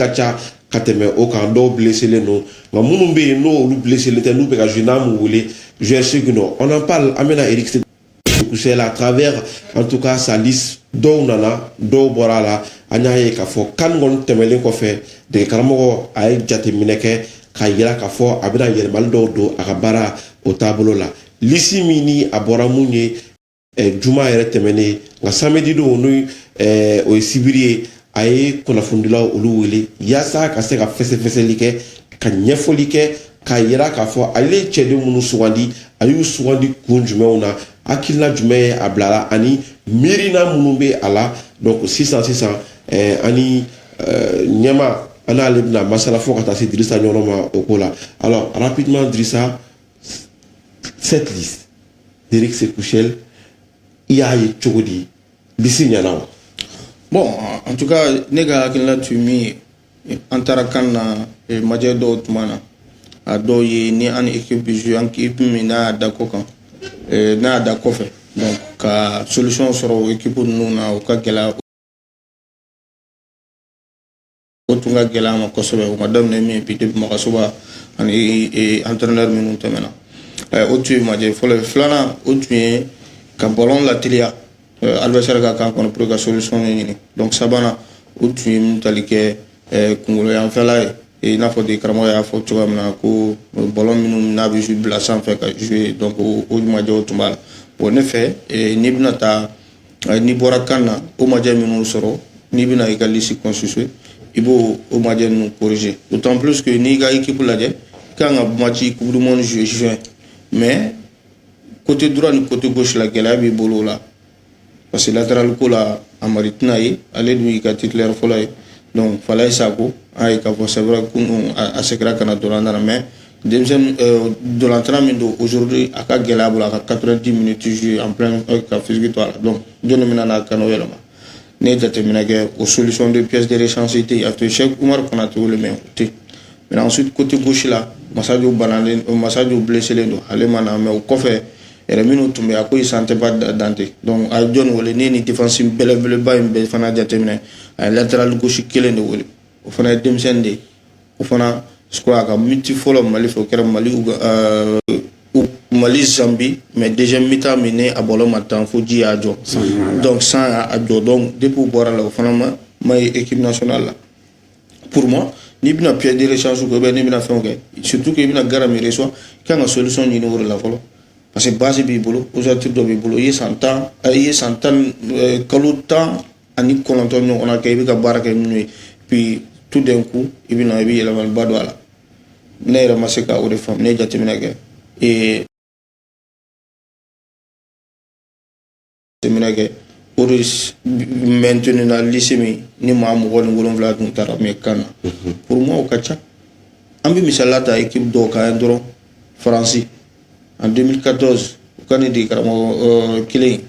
kacha kateme aucun do blessé les no nga munum be no lu blessé les nous be ka junam wuli je sais que non on en parle amena Eric c'est à travers en tout cas sa liste do nana do borala anyaye ka fo kan gon temelen ko fe de karamo ay jate mineke ka yira ka fo abina yermal do akabara au tableau là lisi mini abora munye juma yere temene nga samedi do nu o sibiri ay kona fundila olu wele yasa ka se ka fese like ka nyefoli ke ka yira ka fo ale chede munu suwandi ayu suwandi kunjumena akila jume ablala ani mirina munumbe ala donc 600 ani nyama ana lebna masala fo kata si Drissa nyoroma okola. Alors rapidement Drissa, cette liste d'Eric Sekouchel il y a chogodi bisinyana. Bon, en tout cas, nega akila tumi antarakan major do tumana ado ye ni an équipe jeu an équipe mina dakokan na dakofe donc ka solution soro équipe nuna o ka gela o tunga gela ma kosobe o madam ne mi pite ma kosoba ani entraîneur minu temena o tu major fole flana o tu ka ballon la tilia adversaire ka kono pour ka solution ni donc sabana o tu mutalike kungolo yan fela et n'a pas de caramo ya faut tu na ko ballon minum na bi jouer sans faire jouer donc au majo tumbala en effet ni bina ta ni borakana au majo minum soro ni bina égalisi constitué ibo au majo nous corriger d'autant plus que ni ga équipe la je quand a match coupe du monde juin mais côté droit ni côté gauche la gela bi bolo là parce que latéral ko la amaritna yi aller lui ka titulaire folay donc fallait ça ko ay ka c'est vrai qu'on a secret kana dolanda mais deuxième de l'entraînement aujourd'hui à ka gela bula 90 minutes jouer en plein ka physique toi donc je ne m'en kana welama ne déterminer que aux solutions de pièces de rechangeité à Cheikh Oumar Konaté le même mais ensuite côté gauche là Massadio Banane Massadio blessé le do ale mana mais au kofé et minu tumbe akoy santé pas dante donc a John wala ni défensive bele ba be fana déterminer latéral gauche kelen de wala o fana demsende o fana squad ka multi follow mali fo kera mali ou mali Zambie mais déjà mi-temps mené à bolo matin faut dire à Jo donc sans à Jo donc depuis bora la o fana ma équipe nationale là pour moi ni bina pied de rechange ko be ni bina fait OK surtout que bina garami reçoit quand la solution ni no la follow parce que base bi bolo aujourd'hui do bi bolo yi santan kalutan ani kononton on a kay bi ka baraka ni puis tout d'un coup ibina bi la bado ala ne ra masika o de fam ne jatimina ke et teminake pour maintenir la lycémie ni ma mo won ngolon vla dum tara me kana pour moi o kacha ambi misalata équipe do ka ndoro France en 2014 quand il dit karamo kilé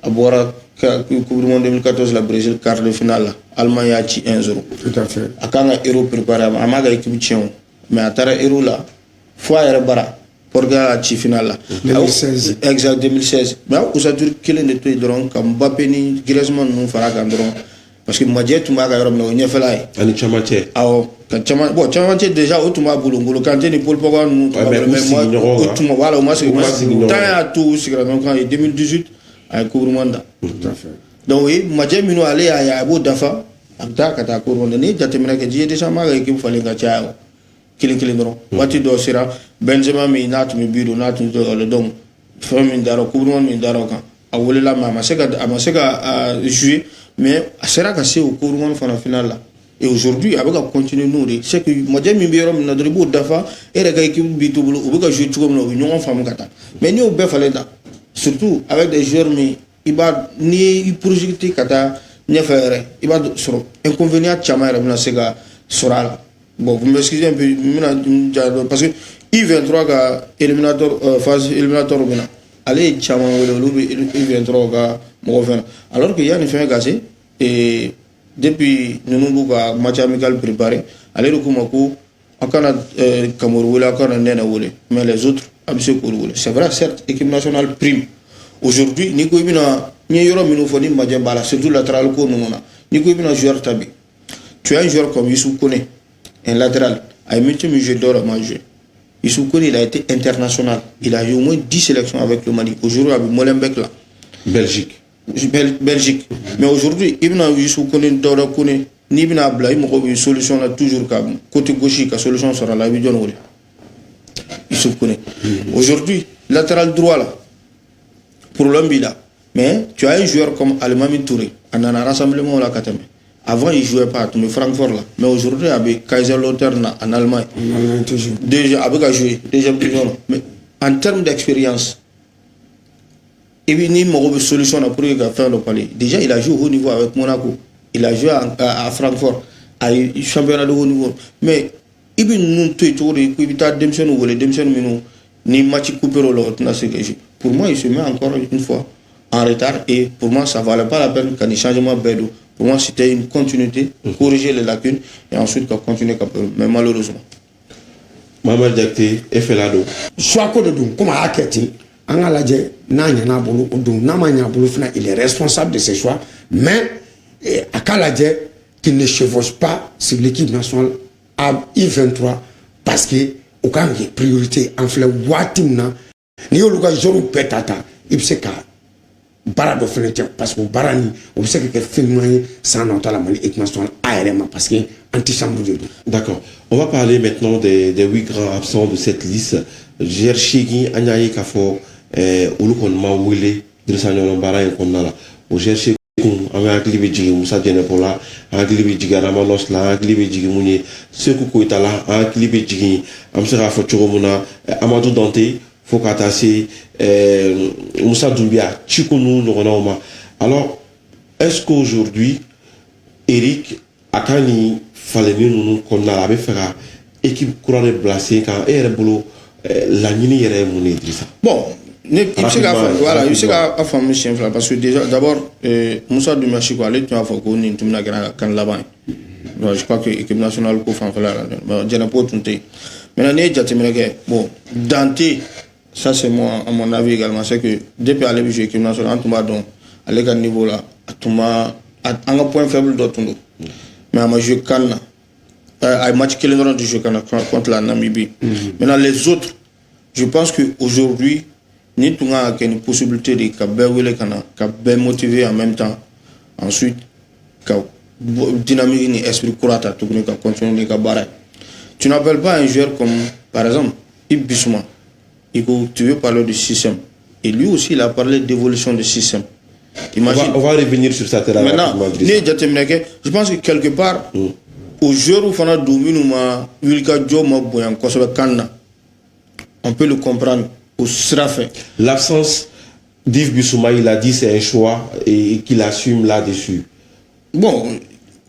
abora coupe du monde 2014 la Brésil quart de finale Allemagne a ci 1-0 tout à fait akanga euro préparé amaga équipe tien mais atara euro là fois era bara Portugal a ci finale 2016 exact 2016 mais aujourd'hui kilé de tout donc Mbappé ni Griezmann nous fera gandron parce que Madje tuma ga yorom no nyefalay ani chamache aw kan chama bon chamache déjà outuma bulungulo kan ni Paul Pogba nous mais outuma wala moi c'est ta tout sigra donc en 2018 ay coupe du monde tout à fait donc oui Madje mino aller ya abo dafa akta kata coupe du monde ni jatemina ke ji déjà ma ga équipe fallait ga chao kilin non wati do sira Benzema mi nat mi bido nat do le dom fami ndaro coupe du monde mi ndaro kan awole la ma seka jouer mais sera cassé au cours de finale là et aujourd'hui avec à continuer nous c'est que moi j'ai mis biérom na dribo dafa et les gars qui bitu bulu ou que jouer tout comme nous on femme kata mais ni au be fallait là surtout avec des joueurs mais il va ni projeter kata ni faire il va sur inconvénient chamara na sega sera bon vous m'excusez un peu parce que I23 ga éliminateur phase éliminatoire bina allez chama wala lubi I23 ga mo fen alors que yani fait gasé et depuis nous ka match amical préparé aller le kumako akana Cameroun wala akana nena wala mais les autres abse ko wala c'est vrai certes équipe nationale prime aujourd'hui ni ko bina ni yoro minu foni majé bala surtout latéral ko nona ni ko bina joueur tabi tu as un joueur comme Youssouf Kone, un latéral, à multi-musée d'or à manger. Youssouf Kone, il a été international. Il a eu au moins 10 sélections avec le Mali. Aujourd'hui, avec Molenbeek là. Belgique. Belgique. Mais aujourd'hui, il y a Youssouf Kone, Dora Kone, ni il y a une solution là, toujours comme côté gauche, la solution sera la vidéo. Youssouf Kone. Aujourd'hui, latéral droit là, problème là. Mais tu as un joueur comme Alimami Touré, on a un rassemblement là, avant il ne jouait pas, mais Francfort là. Mais aujourd'hui, avec Kaiserslautern en Allemagne, déjà, avec joué, deuxième division. Mais en termes d'expérience, et puis il y a une solution pour faire le palais. Déjà, il a joué au haut niveau avec Monaco, il a joué à Francfort, à championnat de haut niveau. Mais il y a une ni match coupé pour moi, il se met encore une fois en retard et pour moi, ça ne valait pas la peine qu'il y ait un changement bédou. Pour moi, c'était une continuité, corriger les lacunes et ensuite continuer. Mais malheureusement. Maman Diakité, Efelado. Soit que de comme à Aketi, Angaladje, Nanya Bolo, Namanya Bolo, il est responsable de ses choix, mais à Kaladje, qu'il ne chevauche pas sur l'équipe nationale à I-23 parce que au cas où priorité en fait Watimna, ni au Luka Joru Petata, il sait qu'à Barado Fenêtre parce que Barani, on sait que film sans la Mali équipe nationale ARM parce que anti-chambre de dos. D'accord. On va parler maintenant des 8 grands absents de cette liste. Gershigi, Anyaye Kafo, Ulukon Mawile, Drisanyon Bara et Kondala. Au Gershigi, Anglibi Jigi, Moussa Djenepola, Anglibi Jigi Ramanos, Anglibi Jigi Mouni, Sekou Itala, Anglibi Jigi, Amsera Fochoromuna, Amadou Dante, Fokatase, Moussa Doumbia, Chikounou, Noronoma. Alors, est-ce qu'aujourd'hui, Eric, Akani, fallait nous qu'on a faire équipe courante placée quand er boulot la nuit est mon Idrissa. Bon, il voilà, il s'est à faire chien parce que déjà d'abord Moussa Doumbia Chiko allait tu as fait qu'on est tout le monde là-bas. Je crois que l'équipe nationale pour faire là, j'ai pas tout été. Maintenant il y a bon Dante, ça c'est moi à mon avis également, c'est que depuis aller jouer l'équipe nationale, tout donc à l'égal niveau là, tout un point faible d'autres. Mais à joué Cannes, à match qu'il est de jouer contre la Namibie. Maintenant les autres, je pense qu'aujourd'hui, nous avons une possibilité de bien motiver en même temps. Ensuite, dynamique et esprit courant à tout continuer à barrer. Tu n'appelles pas un joueur comme, par exemple, Yves Bissouma. Tu veux parler du système. Et lui aussi, il a parlé d'évolution du système. Imagine, on va revenir sur ça. Maintenant, je pense que quelque part, au jour où on a domine on peut le comprendre au SRAFE. L'absence d'Yves Bissouma, il a dit c'est un choix et qu'il assume là-dessus. Bon,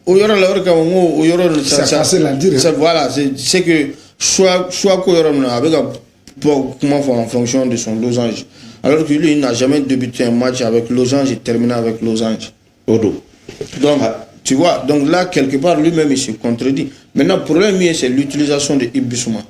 c'est facile à dire. Voilà, c'est que choix avec en fonction de son losange. Alors que lui, il n'a jamais débuté un match avec losange et terminé avec losange. Odo. Donc, tu vois, donc là, quelque part, lui-même, il se contredit. Maintenant, le problème, c'est l'utilisation de Yves Bissouma.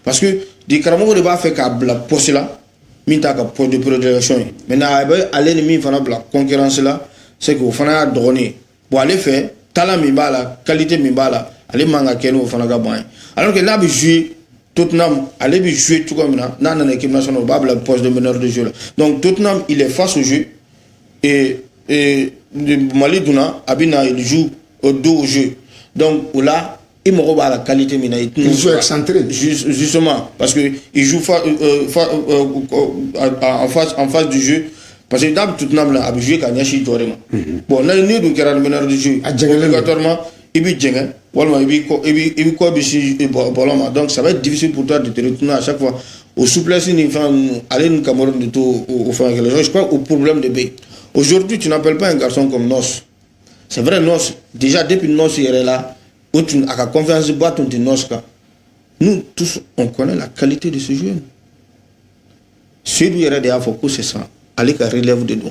Parce que des camarades ne va faire qu'à la poste là, mais t'as qu'à poste de prédilection. Maintenant, à l'ennemi, la concurrence là, c'est qu'il faut faire donner. Pour aller faire, t'as la mibala, qualité mibala, aller manga keno, faut faire gagner. Alors que là, il joue Tottenham, aller jouer tout comme ça, dans l'équipe nationale, la poste de meneur de jeu là. Donc Tottenham, il est face au jeu et Mali Douna, Abina, il joue au dos au jeu. Donc là, il me rebat la qualité. Il joue excentré. Justement, parce qu'il joue en face du jeu. Parce que d'abord, tout le monde a joué quand il y a joué. Bon, on a une idée de le meneur du jeu. Obligatoirement, il est djengé. Donc ça va être difficile pour toi de te retourner à chaque fois. Au souplesse, aller dans Cameroun de tout, je crois au problème de B. Aujourd'hui, tu n'appelles pas un garçon comme Nos. C'est vrai, Nos, déjà depuis Nos, il est là, où tu as confiance de boîte, on dit Nos. Nous, tous, on connaît la qualité de ce joueur. Celui qui est déjà focus, c'est ça. Aller qu'à relève de nous.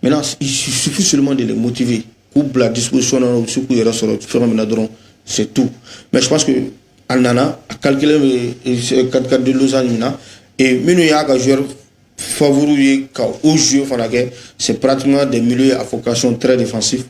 Maintenant, il suffit seulement de les motiver. Coupe la disposition, c'est tout. Mais je pense que Al-Nana a calculé 4-4 de Lausanne, et il y a un joueur favoris au jeu, c'est pratiquement des milieux à vocation très défensif.